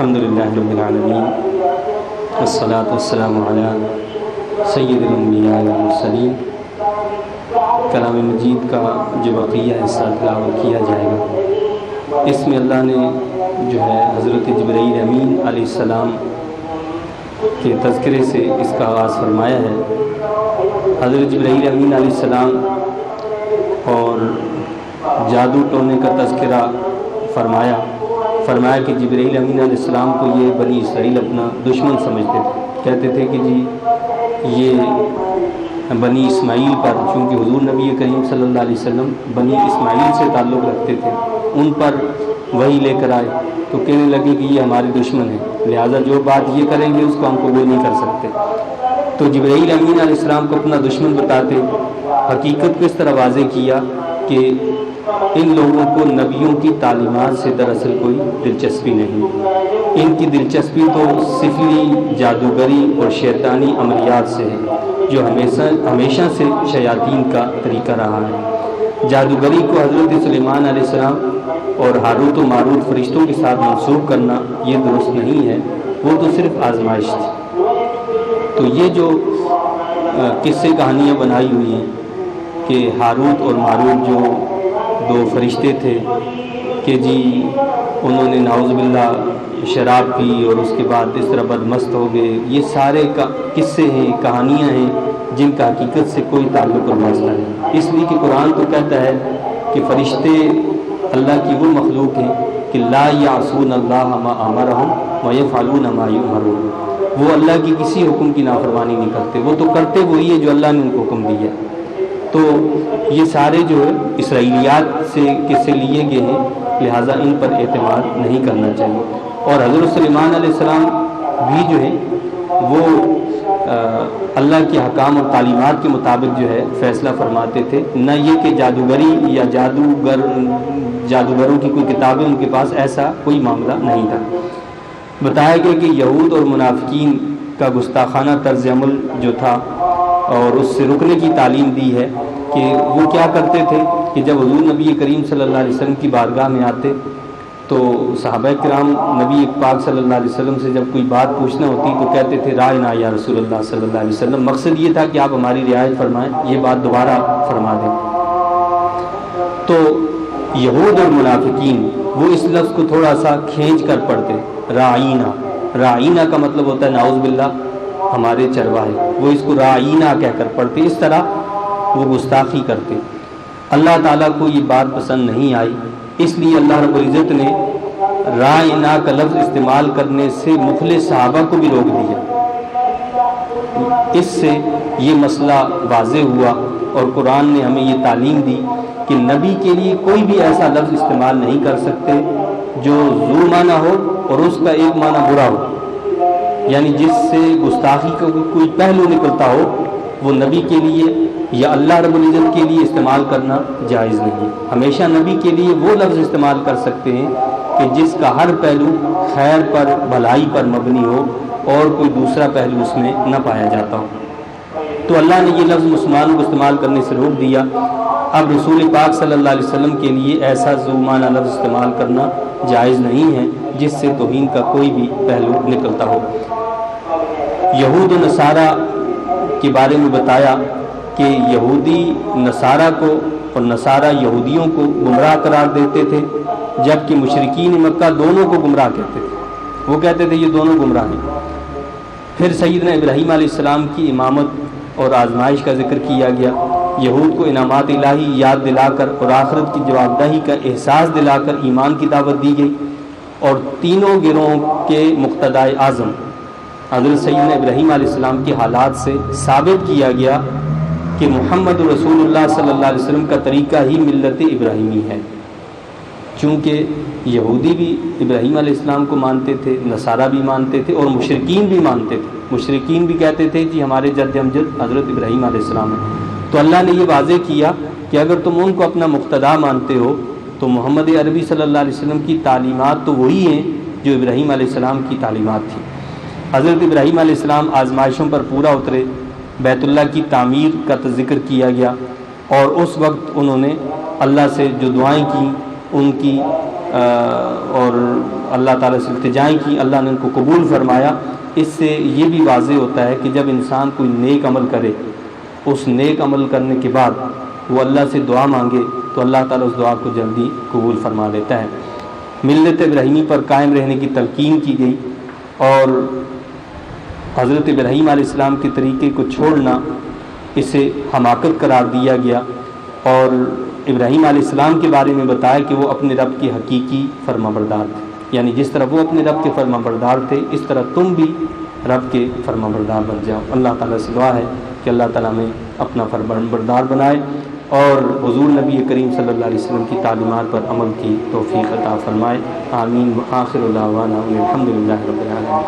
الحمدللہ رب العالمین والصلاة والسلام علی سید الانبیاء والمرسلین۔ کلام مجید کا جو بقیہ حصہ تلاوت کیا جائے گا، اس میں اللہ نے جو ہے حضرت جبرائیل امین علیہ السلام کے تذکرے سے اس کا آغاز فرمایا ہے۔ حضرت جبرائیل امین علیہ السلام اور جادو ٹونے کا تذکرہ فرمایا کہ جبرائیل امین علیہ السلام کو یہ بنی اسرائیل اپنا دشمن سمجھتے تھے، کہتے تھے کہ جی یہ بنی اسماعیل پر، چونکہ حضور نبی کریم صلی اللہ علیہ وسلم بنی اسماعیل سے تعلق رکھتے تھے، ان پر وہی لے کر آئے تو کہنے لگے کہ یہ ہمارے دشمن ہیں، لہٰذا جو بات یہ کریں گے اس کو ہم قبول نہیں کر سکتے۔ تو جبرائیل امین علیہ السلام کو اپنا دشمن بتاتے حقیقت کو اس طرح واضح کیا کہ ان لوگوں کو نبیوں کی تعلیمات سے دراصل کوئی دلچسپی نہیں، ان کی دلچسپی تو سفلی، جادوگری اور شیطانی عملیات سے ہے، جو ہمیشہ سے شیاطین کا طریقہ رہا ہے۔ جادوگری کو حضرت سلیمان علیہ السلام اور ہاروت و ماروت فرشتوں کے ساتھ منسوب کرنا یہ درست نہیں ہے، وہ تو صرف آزمائش تھی۔ تو یہ جو قصے کہانیاں بنائی ہوئی ہیں کہ ہاروت اور ماروت جو دو فرشتے تھے کہ جی انہوں نے نعوذ باللہ شراب پی اور اس کے بعد اس طرح بدمست ہو گئے، یہ سارے قصے ہیں، کہانیاں ہیں جن کا حقیقت سے کوئی تعلق اور واسطہ نہیں، اس لیے کہ قرآن تو کہتا ہے کہ فرشتے اللہ کی وہ مخلوق ہیں کہ لا یعصون اللہ ما امرہم ویفعلون ما یؤمرون، وہ اللہ کی کسی حکم کی نافرمانی نہیں کرتے، وہ تو کرتے وہی ہے جو اللہ نے ان کو حکم دیا۔ تو یہ سارے جو اسرائیلیات سے قصے لیے گئے ہیں، لہٰذا ان پر اعتماد نہیں کرنا چاہیے۔ اور حضرت سلیمان علیہ السلام بھی جو ہے وہ اللہ کے حکام اور تعلیمات کے مطابق جو ہے فیصلہ فرماتے تھے، نہ یہ کہ جادوگری یا جادوگروں کی کوئی کتابیں ان کے پاس، ایسا کوئی معاملہ نہیں تھا۔ بتایا گیا کہ یہود اور منافقین کا گستاخانہ طرز عمل جو تھا اور اس سے رکنے کی تعلیم دی ہے کہ وہ کیا کرتے تھے کہ جب حضور نبی کریم صلی اللہ علیہ وسلم کی بارگاہ میں آتے تو صحابہ کرام نبی پاک صلی اللہ علیہ وسلم سے جب کوئی بات پوچھنا ہوتی تو کہتے تھے رائنا یا رسول اللہ صلی اللہ علیہ وسلم، مقصد یہ تھا کہ آپ ہماری رعایت فرمائیں، یہ بات دوبارہ فرما دیں۔ تو یہود اور منافقین وہ اس لفظ کو تھوڑا سا کھینچ کر پڑھتے، رائنا کا مطلب ہوتا ہے نعوذ باللہ ہمارے چرواہے، وہ اس کو رائنا کہہ کر پڑھتے، اس طرح وہ گستاخی کرتے۔ اللہ تعالیٰ کو یہ بات پسند نہیں آئی، اس لیے اللہ رب العزت نے رائنا کا لفظ استعمال کرنے سے مخلص صحابہ کو بھی روک دیا۔ اس سے یہ مسئلہ واضح ہوا اور قرآن نے ہمیں یہ تعلیم دی کہ نبی کے لیے کوئی بھی ایسا لفظ استعمال نہیں کر سکتے جو ذو معنی ہو اور اس کا ایک معنی برا ہو، یعنی جس سے گستاخی کا کوئی پہلو نکلتا ہو، وہ نبی کے لیے یا اللہ رب العزت کے لیے استعمال کرنا جائز نہیں۔ ہمیشہ نبی کے لیے وہ لفظ استعمال کر سکتے ہیں کہ جس کا ہر پہلو خیر پر، بھلائی پر مبنی ہو اور کوئی دوسرا پہلو اس میں نہ پایا جاتا ہو۔ تو اللہ نے یہ لفظ مسلمانوں کو استعمال کرنے سے روک دیا۔ اب رسول پاک صلی اللہ علیہ وسلم کے لیے ایسا ذو معنی لفظ استعمال کرنا جائز نہیں ہے جس سے توہین کا کوئی بھی پہلو نکلتا ہو۔ یہود و نصارہ کے بارے میں بتایا کہ یہودی نصارہ کو اور نصارہ یہودیوں کو گمراہ قرار دیتے تھے، جبکہ مشرکین مکہ دونوں کو گمراہ کہتے تھے، وہ کہتے تھے یہ دونوں گمراہ ہیں۔ پھر سیدنا ابراہیم علیہ السلام کی امامت اور آزمائش کا ذکر کیا گیا، یہود کو انعامات الہی یاد دلا کر اور آخرت کی جوابدہی کا احساس دلا کر ایمان کی دعوت دی گئی، اور تینوں گروہوں کے مقتدائے اعظم حضرت سیدنا ابراہیم علیہ السلام کے حالات سے ثابت کیا گیا کہ محمد رسول اللہ صلی اللہ علیہ وسلم کا طریقہ ہی ملت ابراہیمی ہے، چونکہ یہودی بھی ابراہیم علیہ السلام کو مانتے تھے، نصارہ بھی مانتے تھے اور مشرکین بھی مانتے تھے۔ مشرکین بھی کہتے تھے کہ ہمارے جد امجد حضرت ابراہیم علیہ السلام ہیں۔ تو اللہ نے یہ واضح کیا کہ اگر تم ان کو اپنا مقتدا مانتے ہو تو محمد عربی صلی اللہ علیہ وسلم کی تعلیمات تو وہی ہیں جو ابراہیم علیہ السلام کی تعلیمات تھیں۔ حضرت ابراہیم علیہ السلام آزمائشوں پر پورا اترے، بیت اللہ کی تعمیر کا ذکر کیا گیا، اور اس وقت انہوں نے اللہ سے جو دعائیں کیں ان کی اور اللہ تعالیٰ سے التجائیں کی، اللہ نے ان کو قبول فرمایا۔ اس سے یہ بھی واضح ہوتا ہے کہ جب انسان کوئی نیک عمل کرے، اس نیک عمل کرنے کے بعد وہ اللہ سے دعا مانگے تو اللہ تعالیٰ اس دعا کو جلدی قبول فرما لیتا ہے۔ ملت ابراہیمی پر قائم رہنے کی تلقین کی گئی اور حضرت ابراہیم علیہ السلام کے طریقے کو چھوڑنا اسے حماقت قرار دیا گیا، اور ابراہیم علیہ السلام کے بارے میں بتایا کہ وہ اپنے رب کے حقیقی فرما بردار تھے، یعنی جس طرح وہ اپنے رب کے فرما بردار تھے اس طرح تم بھی رب کے فرما بردار بن جاؤ۔ اللہ تعالیٰ سے دعا ہے کہ اللہ تعالیٰ میں اپنا فرما بردار بنائے اور حضور نبی کریم صلی اللہ علیہ وسلم کی تعلیمات پر عمل کی توفیق عطا فرمائے۔ آمین۔ آخر دعوانا الحمد للہ رب العالمین۔